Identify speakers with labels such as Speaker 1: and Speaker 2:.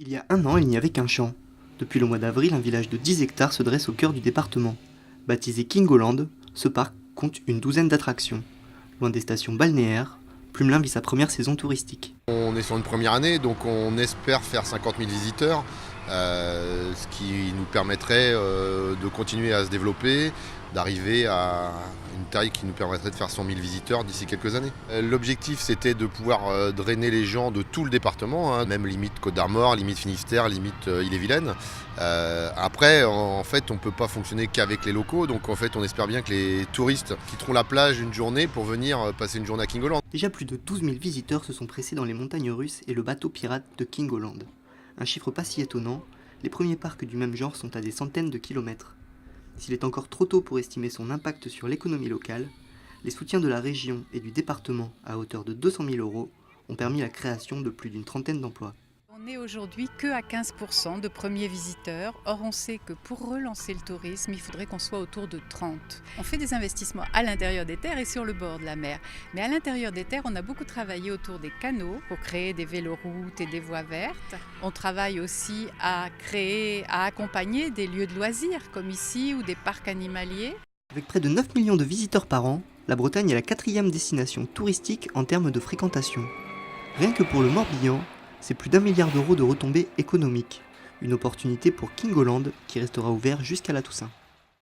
Speaker 1: Il y a un an, il n'y avait qu'un champ. Depuis le mois d'avril, un village de 10 hectares se dresse au cœur du département. Baptisé Kingoland, ce parc compte une douzaine d'attractions. Loin des stations balnéaires, Plumelin vit sa première saison touristique.
Speaker 2: On est sur une première année, donc on espère faire 50 000 visiteurs, ce qui nous permettrait de continuer à se développer, d'arriver à une taille qui nous permettrait de faire 100 000 visiteurs d'ici quelques années. L'objectif, c'était de pouvoir drainer les gens de tout le département, même limite Côte d'Armor, limite Finistère, limite Ille-et-Vilaine. Après, en fait, on ne peut pas fonctionner qu'avec les locaux, donc en fait, on espère bien que les touristes quitteront la plage une journée pour venir passer une journée à Kingoland.
Speaker 1: Déjà plus de 12 000 visiteurs se sont pressés dans les montagnes russes et le bateau pirate de Kingoland. Un chiffre pas si étonnant, les premiers parcs du même genre sont à des centaines de kilomètres. S'il est encore trop tôt pour estimer son impact sur l'économie locale, les soutiens de la région et du département à hauteur de 200 000 € ont permis la création de plus d'une trentaine d'emplois.
Speaker 3: On n'est aujourd'hui que à 15% de premiers visiteurs. Or, on sait que pour relancer le tourisme, il faudrait qu'on soit autour de 30. On fait des investissements à l'intérieur des terres et sur le bord de la mer. Mais à l'intérieur des terres, on a beaucoup travaillé autour des canaux pour créer des véloroutes et des voies vertes. On travaille aussi à accompagner des lieux de loisirs comme ici ou des parcs animaliers.
Speaker 1: Avec près de 9 millions de visiteurs par an, la Bretagne est la 4e destination touristique en termes de fréquentation. Rien que pour le Morbihan, c'est plus d'1 milliard € de retombées économiques. Une opportunité pour Kingoland qui restera ouvert jusqu'à la Toussaint.